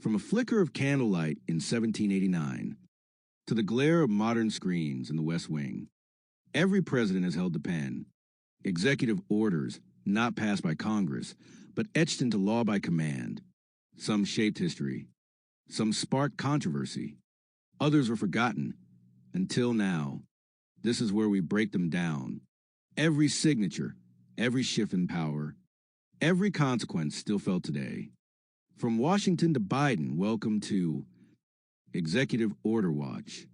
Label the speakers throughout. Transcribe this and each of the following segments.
Speaker 1: From a flicker of candlelight in 1789 to the glare of modern screens in the West Wing, every president has held the pen. Executive orders not passed by Congress, but etched into law by command. Some shaped history. Some sparked controversy. Others were forgotten. Until now. This is where we break them down. Every signature, every shift in power, every consequence still felt today. From Washington to Biden, welcome to Executive Order Watch.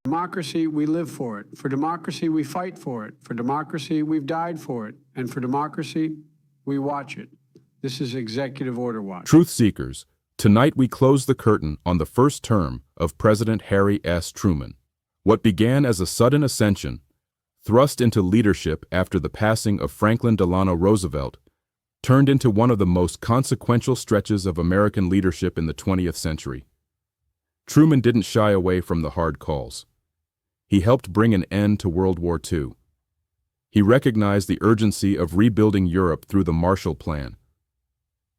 Speaker 2: Democracy, we live for it. For democracy, we fight for it. For democracy, we've died for it. And for democracy, we watch it. This is Executive Order Watch.
Speaker 3: Truth Seekers, tonight we close the curtain on the first term of President Harry S. Truman. What began as a sudden ascension, thrust into leadership after the passing of Franklin Delano Roosevelt, turned into one of the most consequential stretches of American leadership in the 20th century. Truman didn't shy away from the hard calls. He helped bring an end to World War II. He recognized the urgency of rebuilding Europe through the Marshall Plan.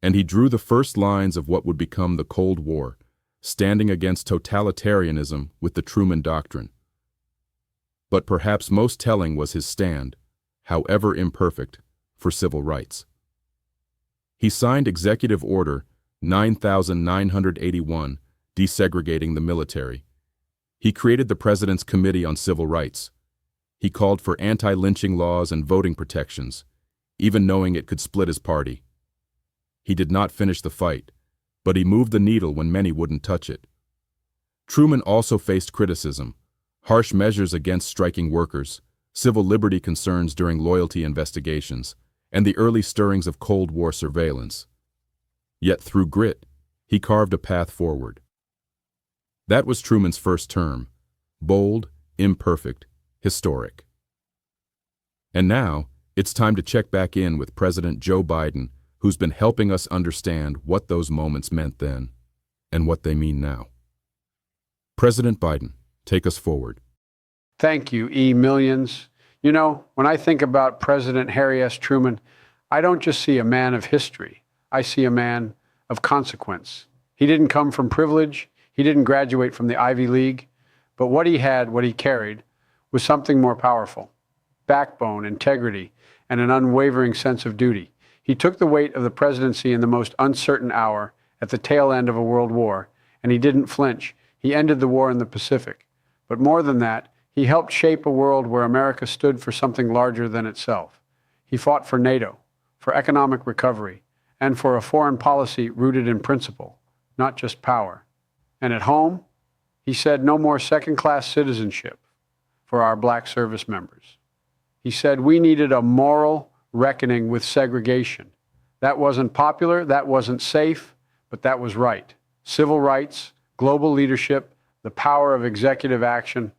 Speaker 3: And he drew the first lines of what would become the Cold War, standing against totalitarianism with the Truman Doctrine. But perhaps most telling was his stand, however imperfect, for civil rights. He signed Executive Order 9981, desegregating the military. He created the President's Committee on Civil Rights. He called for anti-lynching laws and voting protections, even knowing it could split his party. He did not finish the fight, but he moved the needle when many wouldn't touch it. Truman also faced criticism, harsh measures against striking workers, civil liberty concerns during loyalty investigations, and the early stirrings of Cold War surveillance. Yet through grit, he carved a path forward. That was Truman's first term, bold, imperfect, historic. And now, it's time to check back in with President Joe Biden, who's been helping us understand what those moments meant then and what they mean now. President Biden, take us forward.
Speaker 2: Thank you, millions. You know, when I think about President Harry S. Truman, I don't just see a man of history. I see a man of consequence. He didn't come from privilege. He didn't graduate from the Ivy League, but what he had, what he carried, was something more powerful: backbone, integrity, and an unwavering sense of duty. He took the weight of the presidency in the most uncertain hour at the tail end of a world war, and he didn't flinch. He ended the war in the Pacific. But more than that, he helped shape a world where America stood for something larger than itself. He fought for NATO, for economic recovery, and for a foreign policy rooted in principle, not just power. And at home, he said no more second-class citizenship for our black service members. He said we needed a moral reckoning with segregation. That wasn't popular, that wasn't safe, but that was right. Civil rights, global leadership, the power of executive action.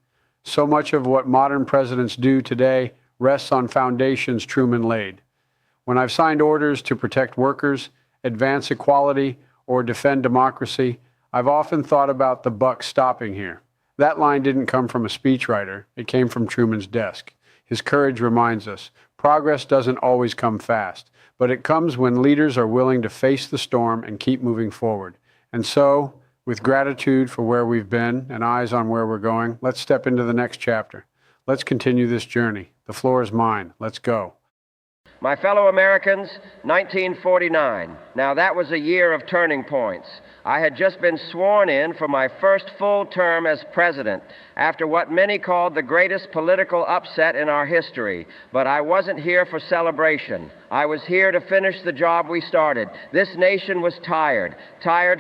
Speaker 2: So much of what modern presidents do today rests on foundations Truman laid. When I've signed orders to protect workers, advance equality, or defend democracy, I've often thought about the buck stopping here. That line didn't come from a speechwriter. It came from Truman's desk. His courage reminds us, progress doesn't always come fast, but it comes when leaders are willing to face the storm and keep moving forward. And so, with gratitude for where we've been and eyes on where we're going, let's step into the next chapter. Let's continue this journey. The floor is mine. Let's go.
Speaker 4: My fellow Americans, 1949. Now that was a year of turning points. I had just been sworn in for my first full term as president after what many called the greatest political upset in our history. But I wasn't here for celebration. I was here to finish the job we started. This nation was tired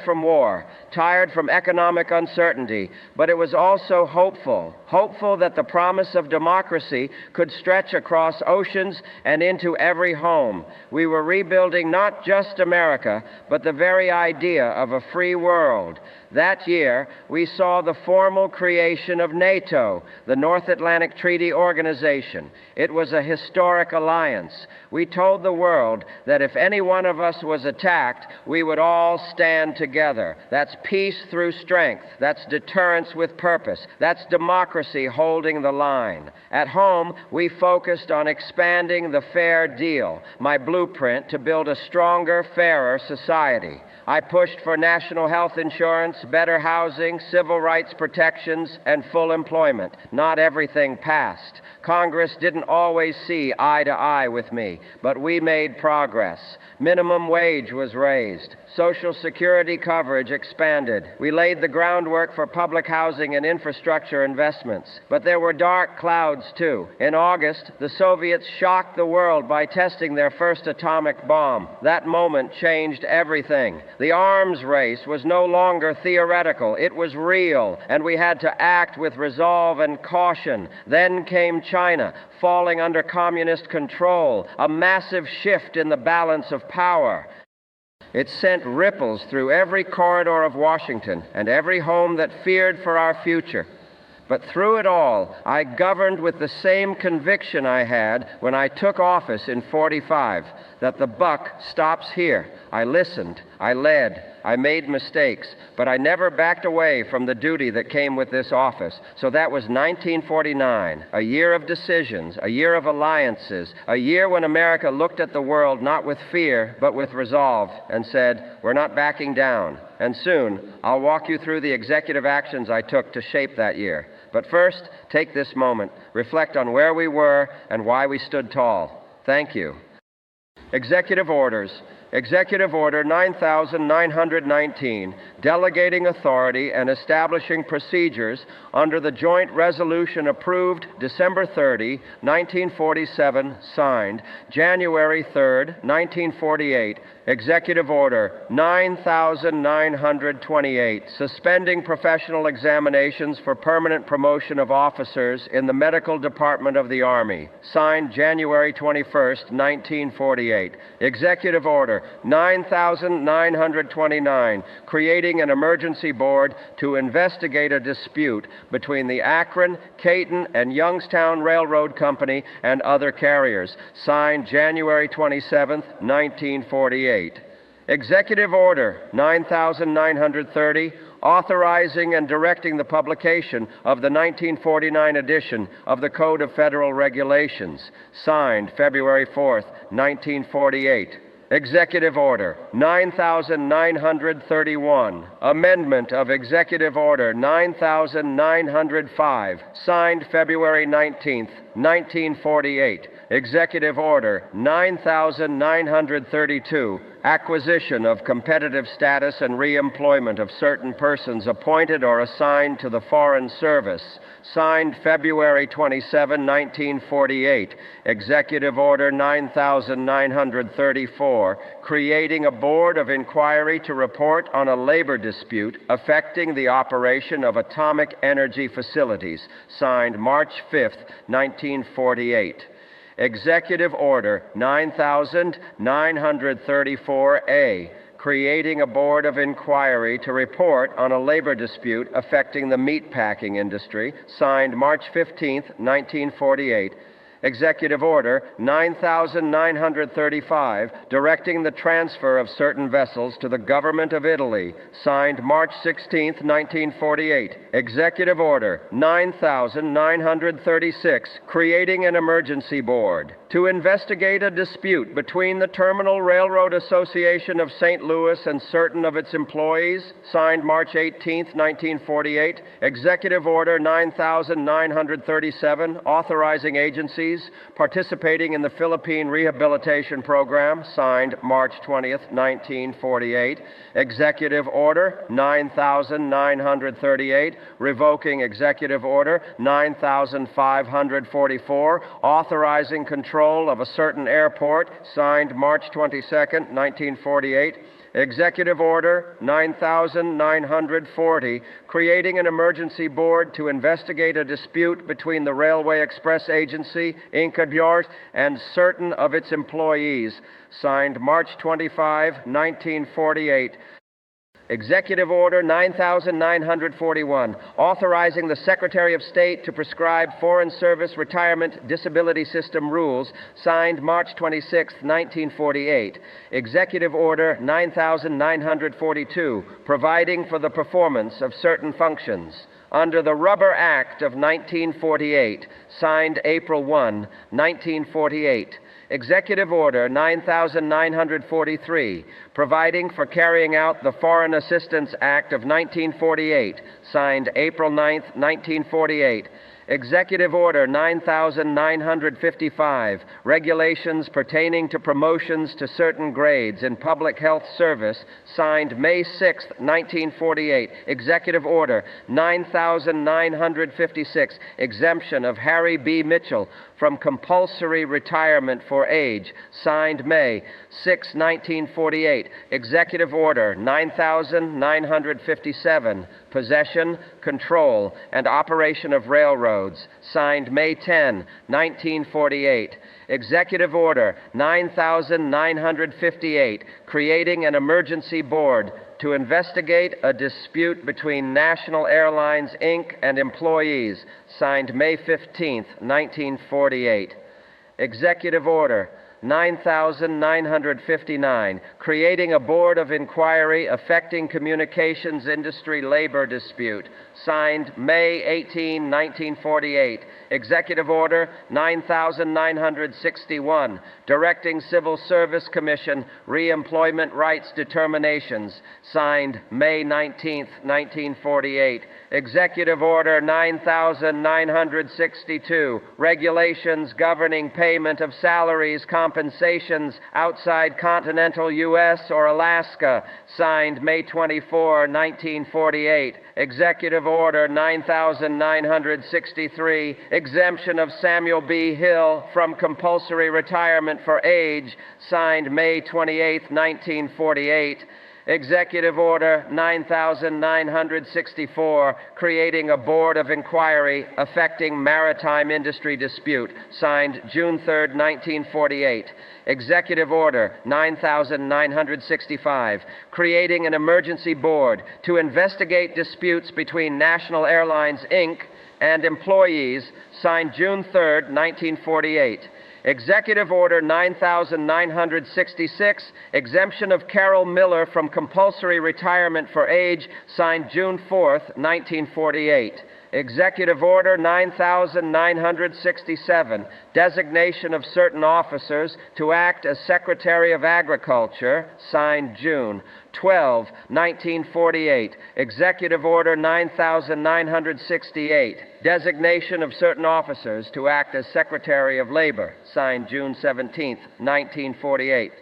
Speaker 4: from war, tired from economic uncertainty, but it was also hopeful that the promise of democracy could stretch across oceans and into every home. We were rebuilding not just America, but the very idea of a free world. That year, we saw the formal creation of NATO, the North Atlantic Treaty Organization. It was a historic alliance. We told the world that if any one of us was attacked, we would all stand together. That's peace through strength. That's deterrence with purpose. That's democracy holding the line. At home, we focused on expanding the fair deal, my blueprint to build a stronger, fairer society. I pushed for national health insurance, better housing, civil rights protections, and full employment. Not everything passed. Congress didn't always see eye to eye with me, but we made progress. Minimum wage was raised. Social Security coverage expanded. We laid the groundwork for public housing and infrastructure investments. But there were dark clouds, too. In August, the Soviets shocked the world by testing their first atomic bomb. That moment changed everything. The arms race was no longer theoretical. It was real, and we had to act with resolve and caution. Then came China, falling under communist control, a massive shift in the balance of power. It sent ripples through every corridor of Washington and every home that feared for our future. But through it all, I governed with the same conviction I had when I took office in '45, that the buck stops here. I listened, I led, I made mistakes, but I never backed away from the duty that came with this office. So that was 1949, a year of decisions, a year of alliances, a year when America looked at the world not with fear, but with resolve and said, we're not backing down. And soon, I'll walk you through the executive actions I took to shape that year. But first, take this moment, reflect on where we were and why we stood tall. Thank you. Executive orders. Executive Order 9919, delegating authority and establishing procedures under the joint resolution approved December 30, 1947, signed January 3, 1948. Executive Order 9928, suspending professional examinations for permanent promotion of officers in the Medical Department of the Army, signed January 21, 1948. Executive Order 9929, creating an emergency board to investigate a dispute between the Akron, Caton, and Youngstown Railroad Company and other carriers, signed January 27, 1948. Executive Order 9930, authorizing and directing the publication of the 1949 edition of the Code of Federal Regulations, signed February 4, 1948. Executive Order 9931, amendment of Executive Order 9905, signed February 19, 1948. Executive Order 9932, acquisition of competitive status and reemployment of certain persons appointed or assigned to the Foreign Service, signed February 27, 1948. Executive Order 9934, creating a board of inquiry to report on a labor dispute affecting the operation of atomic energy facilities, signed March 5, 1948. Executive Order 9934A, creating a board of inquiry to report on a labor dispute affecting the meatpacking industry, signed March 15, 1948. Executive Order 9935, directing the transfer of certain vessels to the government of Italy, signed March 16, 1948. Executive Order 9936, creating an emergency board to investigate a dispute between the Terminal Railroad Association of St. Louis and certain of its employees, signed March 18, 1948. Executive Order 9937, authorizing agencies participating in the Philippine Rehabilitation Program, signed March 20th, 1948. Executive Order 9938, revoking Executive Order 9544, authorizing control of a certain airport, signed March 22nd, 1948. Executive Order 9940, creating an emergency board to investigate a dispute between the Railway Express Agency, Incabjord, and certain of its employees, signed March 25, 1948. Executive Order 9941, authorizing the Secretary of State to prescribe Foreign Service Retirement Disability System rules, signed March 26, 1948. Executive Order 9942, providing for the performance of certain functions. Under the Rubber Act of 1948, signed April 1, 1948. Executive Order 9943, providing for carrying out the Foreign Assistance Act of 1948, signed April 9, 1948. Executive Order 9955, regulations pertaining to promotions to certain grades in public health service, signed May 6, 1948. Executive Order 9956, exemption of Harry B. Mitchell from compulsory retirement for age, signed May 6, 1948. Executive Order 9957, possession, control, and operation of railroads, signed May 10, 1948. Executive Order 9958, creating an emergency board to investigate a dispute between National Airlines, Inc. and employees, signed May 15, 1948. Executive Order 9959, creating a board of inquiry affecting communications industry labor dispute, signed May 18, 1948. Executive Order 9961, directing Civil Service Commission reemployment rights determinations, signed May 19, 1948. Executive Order 9962, regulations governing payment of salaries, compensations outside continental U.S. or Alaska, signed May 24, 1948. Executive Order 9963, exemption of Samuel B. Hill from compulsory retirement for age, signed May 28, 1948. Executive Order 9964, creating a board of inquiry affecting maritime industry dispute, signed June 3, 1948. Executive Order 9965, creating an emergency board to investigate disputes between National Airlines, Inc. and employees, signed June 3, 1948. Executive Order 9966, exemption of Carol Miller from compulsory retirement for age, signed June 4, 1948. Executive Order 9967, designation of certain officers to act as Secretary of Agriculture, signed June 12, 1948. Executive Order 9968, designation of certain officers to act as Secretary of Labor, signed June 17, 1948.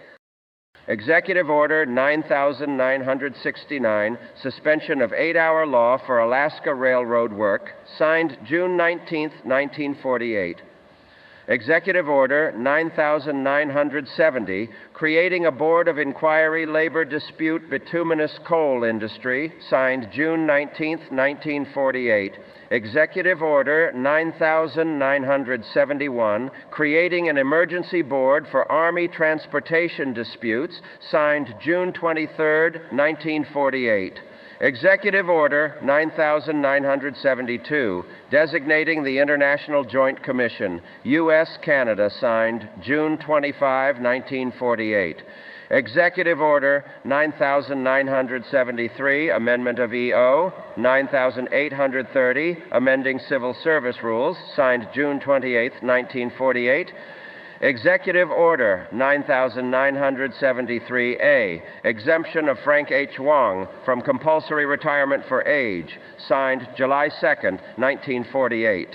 Speaker 4: Executive Order 9969, suspension of 8-hour law for Alaska Railroad work, signed June 19, 1948. Executive Order 9970, creating a board of inquiry labor dispute bituminous coal industry, signed June 19, 1948. Executive Order 9971, creating an emergency board for Army transportation disputes, signed June 23, 1948. Executive Order 9972, designating the International Joint Commission, U.S.-Canada, signed June 25, 1948. Executive Order 9973, Amendment of EO, 9830, amending Civil Service Rules, signed June 28, 1948. Executive Order 9973A, exemption of Frank H. Wong from compulsory retirement for age, signed July 2, 1948.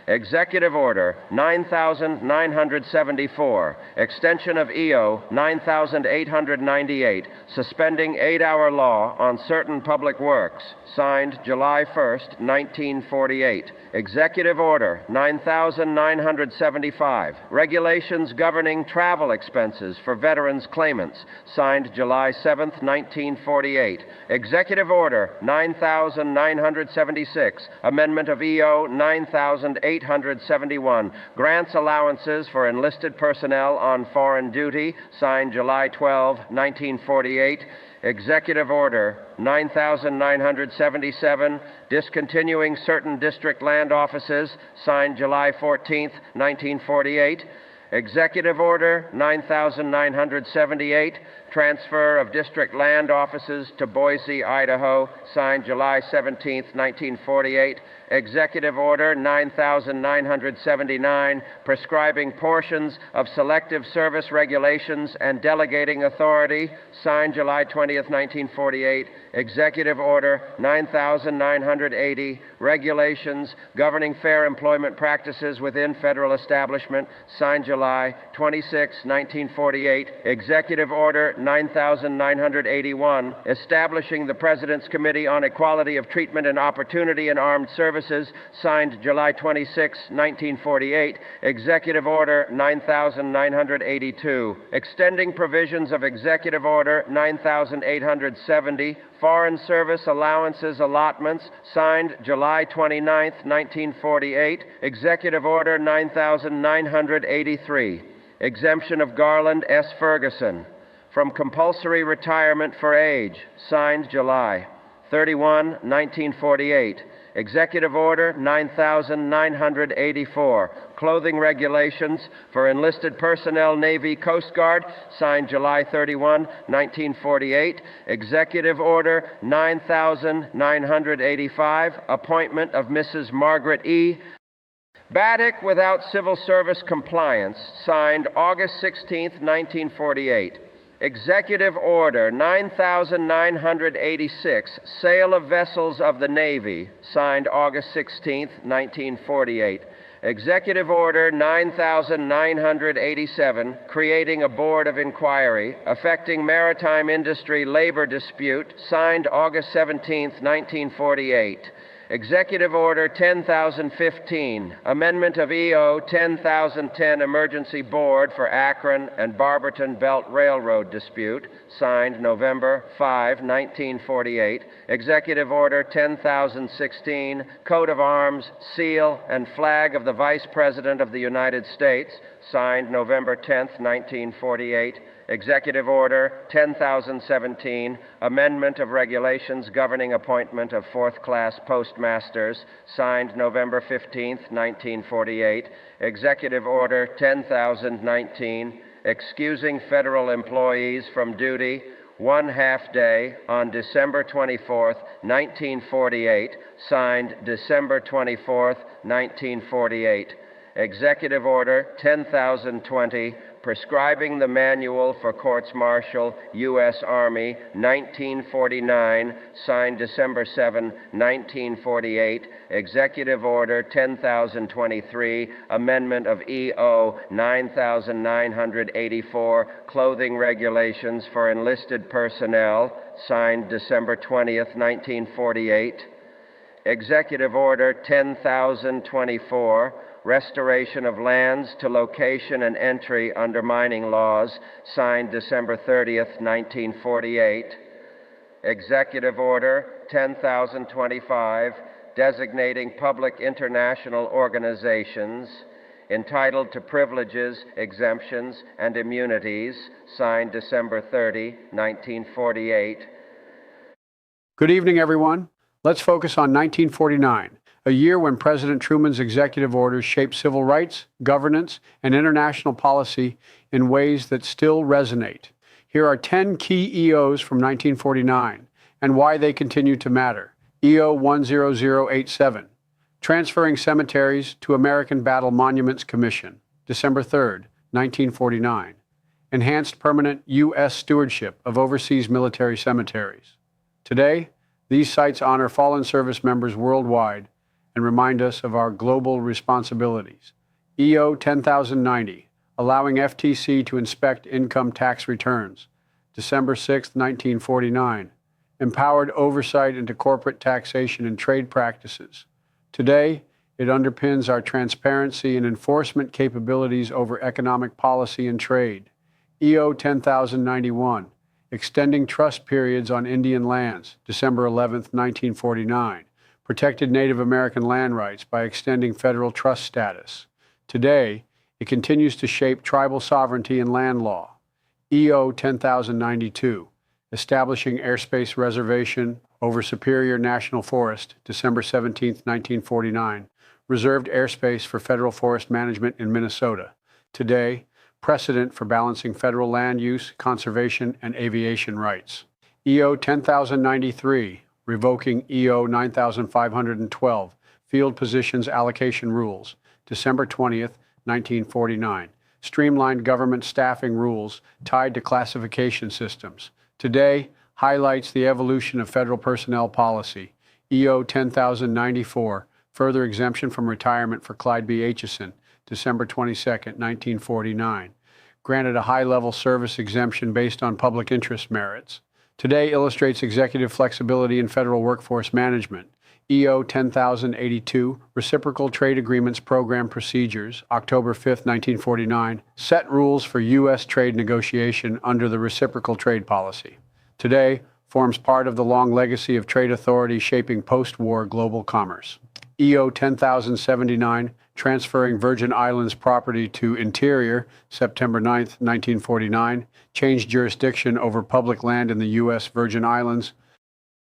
Speaker 4: Executive Order 9974, extension of EO 9898, suspending 8-hour law on certain public works, signed July 1, 1948. Executive Order 9975, regulations governing travel expenses for veterans claimants, signed July 7, 1948. Executive Order 9976, amendment of EO 9899, 9871. Grants allowances for enlisted personnel on foreign duty, signed July 12, 1948. Executive Order 9977, discontinuing certain district land offices, signed July 14, 1948. Executive Order 9978, transfer of district land offices to Boise, Idaho, signed July 17, 1948. Executive Order 9979, prescribing portions of selective service regulations and delegating authority, signed July 20th, 1948. Executive Order 9980, regulations governing fair employment practices within federal establishment, signed July 26, 1948. Executive Order 9981, establishing the President's Committee on Equality of Treatment and Opportunity in Armed Services, signed July 26, 1948. Executive Order 9982, extending provisions of Executive Order 9870, Foreign Service Allowances Allotments, signed July 29, 1948. Executive Order 9983, exemption of Garland S. Ferguson from compulsory retirement for age, signed July 31, 1948. Executive Order 9984, clothing regulations for enlisted personnel, Navy, Coast Guard, signed July 31, 1948. Executive Order 9985, appointment of Mrs. Margaret E. Baddick without civil service compliance, signed August 16, 1948. Executive Order 9986, sale of vessels of the Navy, signed August 16, 1948. Executive Order 9987, creating a board of inquiry affecting maritime industry labor dispute, signed August 17, 1948. Executive Order 10015, amendment of EO 10010 Emergency Board for Akron and Barberton Belt Railroad dispute, signed November 5, 1948. Executive Order 10016, coat of arms, seal, and flag of the Vice President of the United States, signed November 10, 1948. Executive Order 10017, amendment of regulations governing appointment of fourth-class postmasters, signed November 15, 1948. Executive Order 10019, excusing federal employees from duty 1/2 day on December 24, 1948, signed December 24, 1948. Executive Order 10020, prescribing the Manual for Courts-Martial, U.S. Army, 1949, signed December 7, 1948. Executive Order 10023, amendment of EO 9984, clothing regulations for enlisted personnel, signed December 20, 1948. Executive Order 10024, restoration of lands to location and entry under mining laws, signed December 30th, 1948. Executive Order 10025, designating public international organizations entitled to privileges, exemptions, and immunities, signed December 30, 1948.
Speaker 2: Good evening, everyone. Let's focus on 1949. A year when President Truman's executive orders shaped civil rights, governance, and international policy in ways that still resonate. Here are 10 key EOs from 1949 and why they continue to matter. EO 10087, transferring cemeteries to American Battle Monuments Commission, December 3, 1949. Enhanced permanent U.S. stewardship of overseas military cemeteries. Today, these sites honor fallen service members worldwide and remind us of our global responsibilities. EO 10090, allowing FTC to inspect income tax returns, December 6, 1949. Empowered oversight into corporate taxation and trade practices. Today, it underpins our transparency and enforcement capabilities over economic policy and trade. EO 10091, extending trust periods on Indian lands, December 11, 1949. protected Native American land rights by extending federal trust status. Today, it continues to shape tribal sovereignty and land law. EO 10092, establishing airspace reservation over Superior National Forest, December 17, 1949, reserved airspace for federal forest management in Minnesota. Today, precedent for balancing federal land use, conservation, and aviation rights. EO 10093, revoking EO 9512, Field Positions Allocation Rules, December 20th, 1949, streamlined government staffing rules tied to classification systems. Today, highlights the evolution of federal personnel policy. EO 10094, further exemption from retirement for Clyde B. Aitchison, December 22nd, 1949, granted a high-level service exemption based on public interest merits. Today illustrates executive flexibility in federal workforce management. EO 10082, Reciprocal Trade Agreements Program Procedures, October 5, 1949, set rules for U.S. trade negotiation under the reciprocal trade policy. Today, forms part of the long legacy of trade authority shaping post-war global commerce. EO 10079, transferring Virgin Islands property to Interior, September 9, 1949, changed jurisdiction over public land in the U.S. Virgin Islands.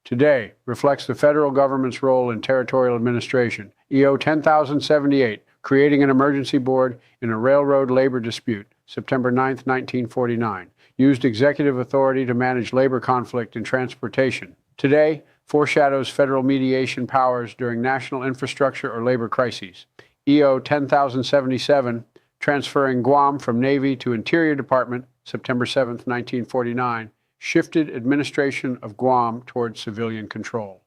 Speaker 2: Today, reflects the federal government's role in territorial administration. EO 10078, creating an emergency board in a railroad labor dispute, September 9, 1949, used executive authority to manage labor conflict in transportation. Today, foreshadows federal mediation powers during national infrastructure or labor crises. EO 10077, transferring Guam from Navy to Interior Department, September 7, 1949, shifted administration of Guam towards civilian control.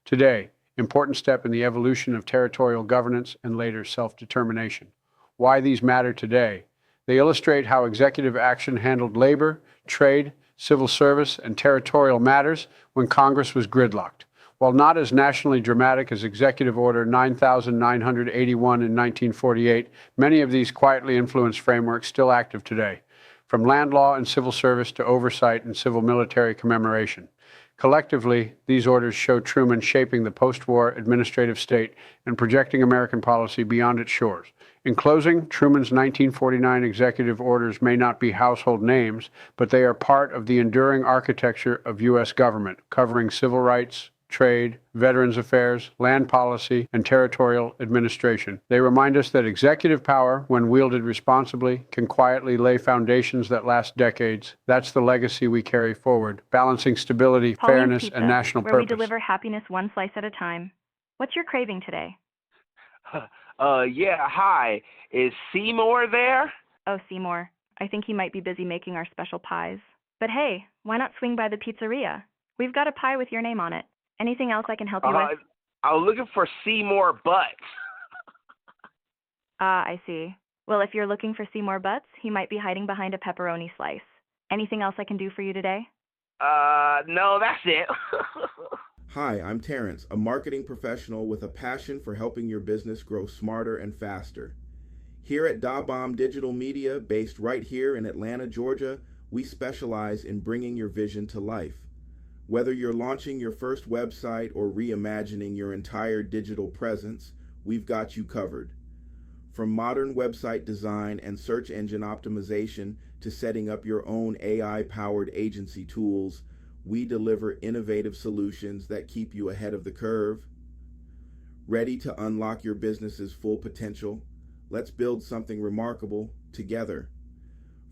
Speaker 2: Today, important step in the evolution of territorial governance and later self-determination. Why these matter today? They illustrate how executive action handled labor, trade, civil service, and territorial matters when Congress was gridlocked. While not as nationally dramatic as Executive Order 9981 in 1948, many of these quietly influenced frameworks still active today, from land law and civil service to oversight and civil military commemoration. Collectively, these orders show Truman shaping the post-war administrative state and projecting American policy beyond its shores. In closing, Truman's 1949 executive orders may not be household names, but they are part of the enduring architecture of U.S. government, covering civil rights, trade, veterans affairs, land policy, and territorial administration. They remind us that executive power, when wielded responsibly, can quietly lay foundations that last decades. That's the legacy we carry forward, balancing stability, fairness,
Speaker 5: Pizza,
Speaker 2: and national
Speaker 5: where
Speaker 2: purpose.
Speaker 5: we deliver happiness one slice at a time. What's your craving today?
Speaker 6: Yeah, hi. Is Seymour there?
Speaker 5: Oh, Seymour. I think he might be busy making our special pies. But hey, why not swing by the pizzeria? We've got a pie with your name on it. Anything else I can help you with?
Speaker 6: I was looking for Seymour Butts.
Speaker 5: Ah, I see. Well, if you're looking for Seymour Butts, he might be hiding behind a pepperoni slice. Anything else I can do for you today?
Speaker 6: No, that's it.
Speaker 7: Hi, I'm Terrence, a marketing professional with a passion for helping your business grow smarter and faster. Here at DaBomb Digital Media, based right here in Atlanta, Georgia, we specialize in bringing your vision to life. Whether you're launching your first website or reimagining your entire digital presence, we've got you covered. From modern website design and search engine optimization to setting up your own AI-powered agency tools, we deliver innovative solutions that keep you ahead of the curve. Ready to unlock your business's full potential? Let's build something remarkable together.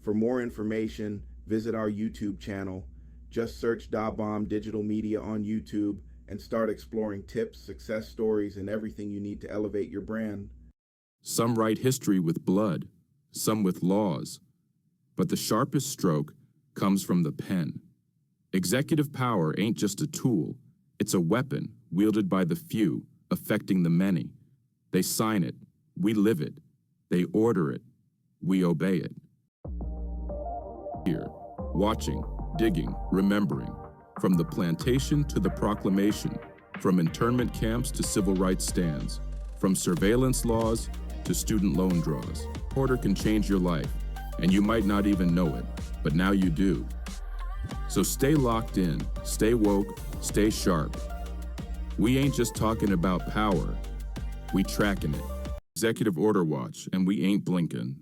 Speaker 7: For more information, visit our YouTube channel. Just search DaBomb Digital Media on YouTube and start exploring tips, success stories, and everything you need to elevate your brand.
Speaker 3: Some write history with blood, some with laws, but the sharpest stroke comes from the pen. Executive power ain't just a tool, it's a weapon wielded by the few, affecting the many. They sign it, we live it. They order it, we obey it. Here, watching, digging, remembering, from the plantation to the proclamation, from internment camps to civil rights stands, from surveillance laws to student loan draws. Order can change your life, and you might not even know it, but now you do. So stay locked in, stay woke, stay sharp. We ain't just talking about power. We tracking it. Executive Order Watch, and we ain't blinking.